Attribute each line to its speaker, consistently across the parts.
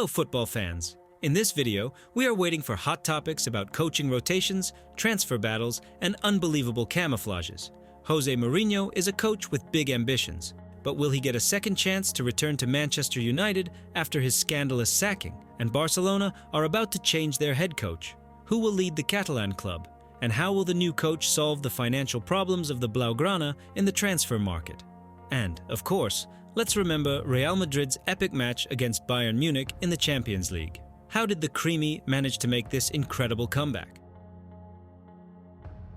Speaker 1: Hello football fans! In this video, we are waiting for hot topics about coaching rotations, transfer battles, and unbelievable camouflages. Jose Mourinho is a coach with big ambitions, but will he get a second chance to return to Manchester United after his scandalous sacking? And Barcelona are about to change their head coach. Who will lead the Catalan club? And how will the new coach solve the financial problems of the Blaugrana in the transfer market? And, of course, let's remember Real Madrid's epic match against Bayern Munich in the Champions League. How did the Creamy manage to make this incredible comeback?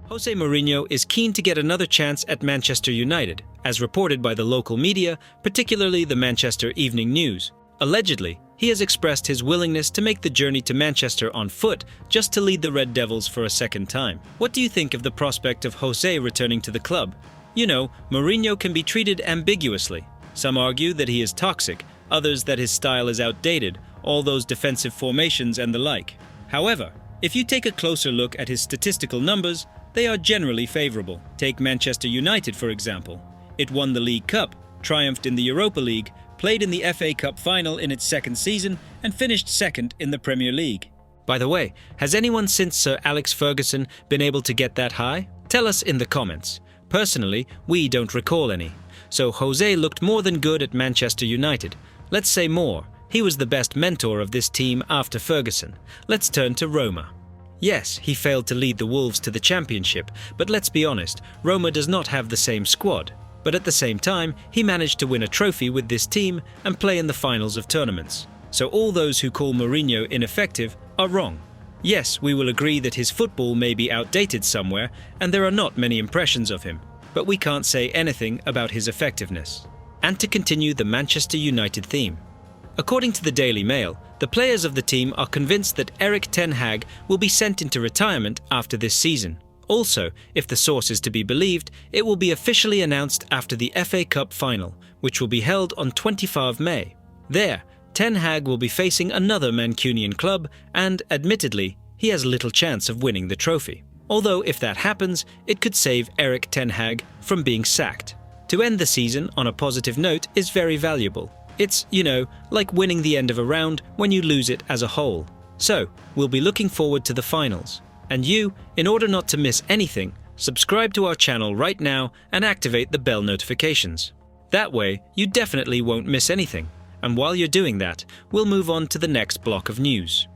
Speaker 1: Jose Mourinho is keen to get another chance at Manchester United, as reported by the local media, particularly the Manchester Evening News. Allegedly, he has expressed his willingness to make the journey to Manchester on foot just to lead the Red Devils for a second time. What do you think of the prospect of Jose returning to the club? You know, Mourinho can be treated ambiguously. Some argue that he is toxic, others that his style is outdated, all those defensive formations and the like. However, if you take a closer look at his statistical numbers, they are generally favorable. Take Manchester United, for example. It won the League Cup, triumphed in the Europa League, played in the FA Cup final in its second season, and finished second in the Premier League. By the way, has anyone since Sir Alex Ferguson been able to get that high? Tell us in the comments. Personally, we don't recall any. So Jose looked more than good at Manchester United. Let's say more. He was the best mentor of this team after Ferguson. Let's turn to Roma. Yes, he failed to lead the Wolves to the championship, but let's be honest, Roma does not have the same squad. But at the same time, he managed to win a trophy with this team and play in the finals of tournaments. So all those who call Mourinho ineffective are wrong. Yes, we will agree that his football may be outdated somewhere, and there are not many impressions of him, but we can't say anything about his effectiveness. And to continue the Manchester United theme. According to the Daily Mail, the players of the team are convinced that Erik ten Hag will be sent into retirement after this season. Also, if the source is to be believed, it will be officially announced after the FA Cup final, which will be held on 25 May. There, Ten Hag will be facing another Mancunian club and, admittedly, he has little chance of winning the trophy. Although if that happens, it could save Erik ten Hag from being sacked. To end the season on a positive note is very valuable. It's, like winning the end of a round when you lose it as a whole. So, we'll be looking forward to the finals. And you, in order not to miss anything, subscribe to our channel right now and activate the bell notifications. That way, you definitely won't miss anything. And while you're doing that, we'll move on to the next block of news.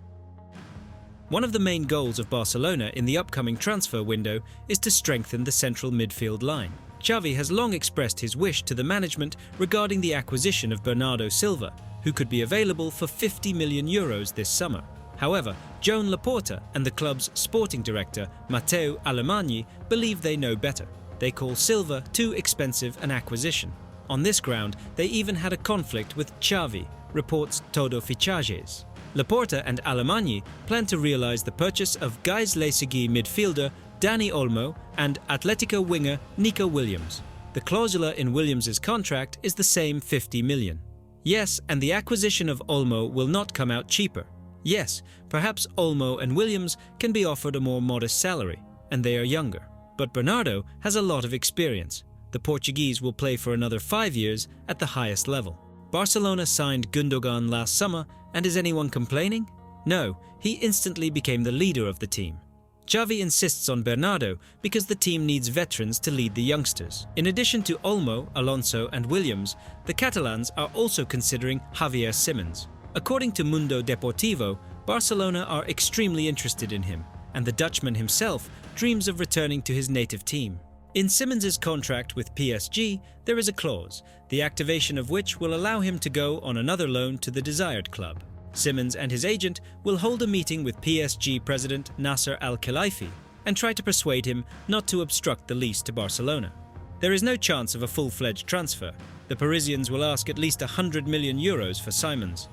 Speaker 1: One of the main goals of Barcelona in the upcoming transfer window is to strengthen the central midfield line. Xavi has long expressed his wish to the management regarding the acquisition of Bernardo Silva, who could be available for €50 million this summer. However, Joan Laporta and the club's sporting director, Matteo Alemany, believe they know better. They call Silva too expensive an acquisition. On this ground, they even had a conflict with Xavi, reports Todo Fichajes. Laporta and Alemany plan to realize the purchase of Gais-Leipzig midfielder Dani Olmo and Atletico winger Nico Williams. The clausula in Williams' contract is the same 50 million. Yes, and the acquisition of Olmo will not come out cheaper. Yes, perhaps Olmo and Williams can be offered a more modest salary, and they are younger. But Bernardo has a lot of experience. The Portuguese will play for another 5 years at the highest level. Barcelona signed Gundogan last summer, and is anyone complaining? No, he instantly became the leader of the team. Xavi insists on Bernardo because the team needs veterans to lead the youngsters. In addition to Olmo, Alonso and Williams, the Catalans are also considering Javier Simons. According to Mundo Deportivo, Barcelona are extremely interested in him, and the Dutchman himself dreams of returning to his native team. In Simons' contract with PSG, there is a clause, the activation of which will allow him to go on another loan to the desired club. Simons and his agent will hold a meeting with PSG president Nasser Al-Khelaifi and try to persuade him not to obstruct the lease to Barcelona. There is no chance of a full-fledged transfer. The Parisians will ask at least €100 million for Simons.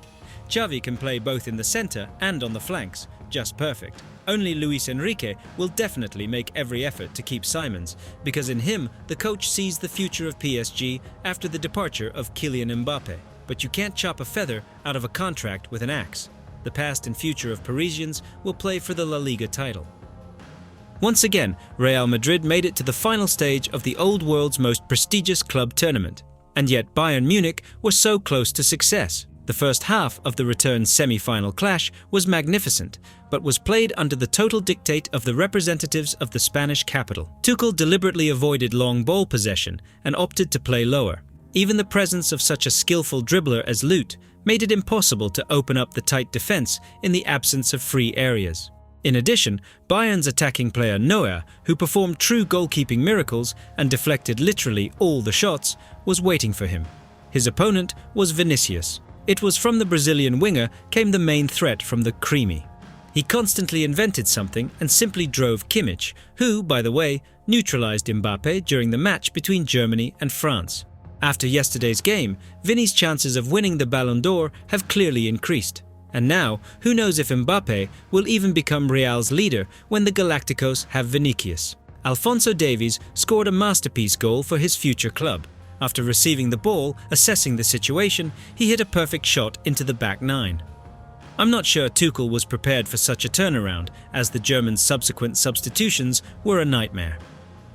Speaker 1: Xavi can play both in the centre and on the flanks, just perfect. Only Luis Enrique will definitely make every effort to keep Simons, because in him the coach sees the future of PSG after the departure of Kylian Mbappe. But you can't chop a feather out of a contract with an axe. The past and future of Parisians will play for the La Liga title. Once again, Real Madrid made it to the final stage of the old world's most prestigious club tournament. And yet Bayern Munich were so close to success. The first half of the return semi-final clash was magnificent, but was played under the total dictate of the representatives of the Spanish capital. Tuchel deliberately avoided long ball possession and opted to play lower. Even the presence of such a skillful dribbler as Lute made it impossible to open up the tight defense in the absence of free areas. In addition, Bayern's attacking player Neuer, who performed true goalkeeping miracles and deflected literally all the shots, was waiting for him. His opponent was Vinicius. It was from the Brazilian winger came the main threat from the Creamy. He constantly invented something and simply drove Kimmich, who, by the way, neutralized Mbappe during the match between Germany and France. After yesterday's game, Vinny's chances of winning the Ballon d'Or have clearly increased. And now, who knows if Mbappe will even become Real's leader when the Galacticos have Vinicius. Alphonso Davies scored a masterpiece goal for his future club. After receiving the ball, assessing the situation, he hit a perfect shot into the back nine. I'm not sure Tuchel was prepared for such a turnaround, as the Germans' subsequent substitutions were a nightmare.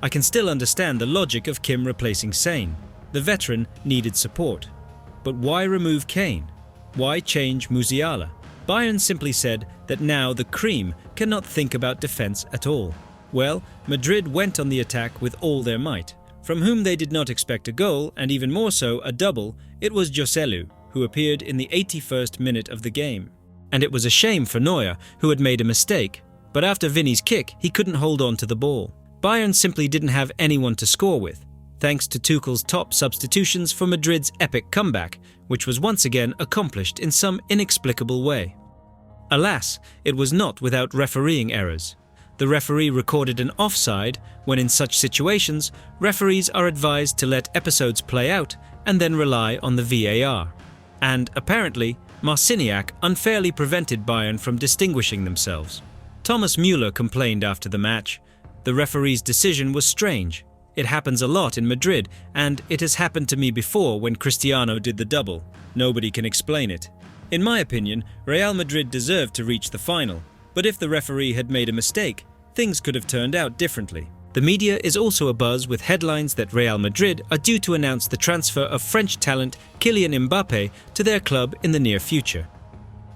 Speaker 1: I can still understand the logic of Kim replacing Sane. The veteran needed support. But why remove Kane? Why change Musiala? Bayern simply said that now the cream cannot think about defense at all. Well, Madrid went on the attack with all their might. From whom they did not expect a goal, and even more so a double, it was Joselu, who appeared in the 81st minute of the game. And it was a shame for Neuer, who had made a mistake. But after Vinny's kick, he couldn't hold on to the ball. Bayern simply didn't have anyone to score with, thanks to Tuchel's top substitutions for Madrid's epic comeback, which was once again accomplished in some inexplicable way. Alas, it was not without refereeing errors. The referee recorded an offside when in such situations, referees are advised to let episodes play out and then rely on the VAR. And apparently, Marciniak unfairly prevented Bayern from distinguishing themselves. Thomas Müller complained after the match. The referee's decision was strange. It happens a lot in Madrid, and it has happened to me before when Cristiano did the double. Nobody can explain it. In my opinion, Real Madrid deserved to reach the final. But if the referee had made a mistake, things could have turned out differently. The media is also abuzz with headlines that Real Madrid are due to announce the transfer of French talent Kylian Mbappe to their club in the near future.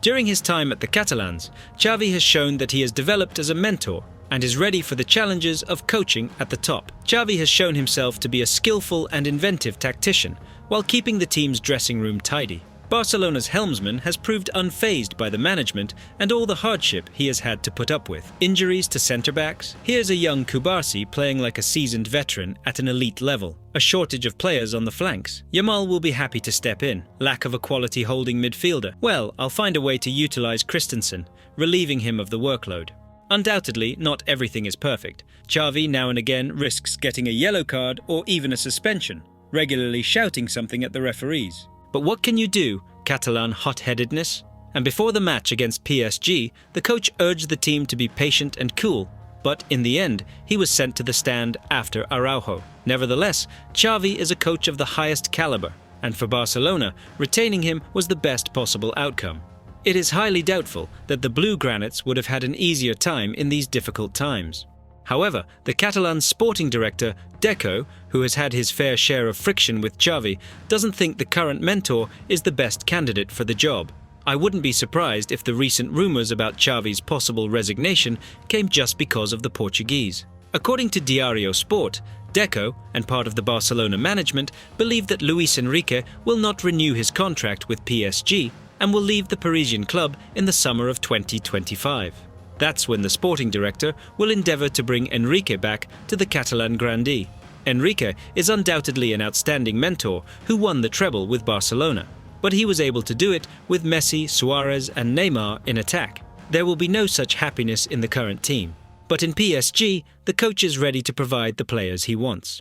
Speaker 1: During his time at the Catalans, Xavi has shown that he has developed as a mentor and is ready for the challenges of coaching at the top. Xavi has shown himself to be a skillful and inventive tactician while keeping the team's dressing room tidy. Barcelona's helmsman has proved unfazed by the management and all the hardship he has had to put up with. Injuries to centre-backs. Here's a young Kubarsi playing like a seasoned veteran at an elite level. A shortage of players on the flanks. Yamal will be happy to step in. Lack of a quality holding midfielder. Well, I'll find a way to utilise Christensen, relieving him of the workload. Undoubtedly, not everything is perfect. Xavi now and again risks getting a yellow card or even a suspension, regularly shouting something at the referees. But what can you do, Catalan hot-headedness? And before the match against PSG, the coach urged the team to be patient and cool, but in the end, he was sent to the stand after Araujo. Nevertheless, Xavi is a coach of the highest caliber, and for Barcelona, retaining him was the best possible outcome. It is highly doubtful that the Blaugranates would have had an easier time in these difficult times. However, the Catalan sporting director, Deco, who has had his fair share of friction with Xavi, doesn't think the current mentor is the best candidate for the job. I wouldn't be surprised if the recent rumours about Xavi's possible resignation came just because of the Portuguese. According to Diario Sport, Deco and part of the Barcelona management believe that Luis Enrique will not renew his contract with PSG and will leave the Parisian club in the summer of 2025. That's when the sporting director will endeavour to bring Enrique back to the Catalan grandee. Enrique is undoubtedly an outstanding mentor who won the treble with Barcelona, but he was able to do it with Messi, Suarez and Neymar in attack. There will be no such happiness in the current team. But in PSG, the coach is ready to provide the players he wants.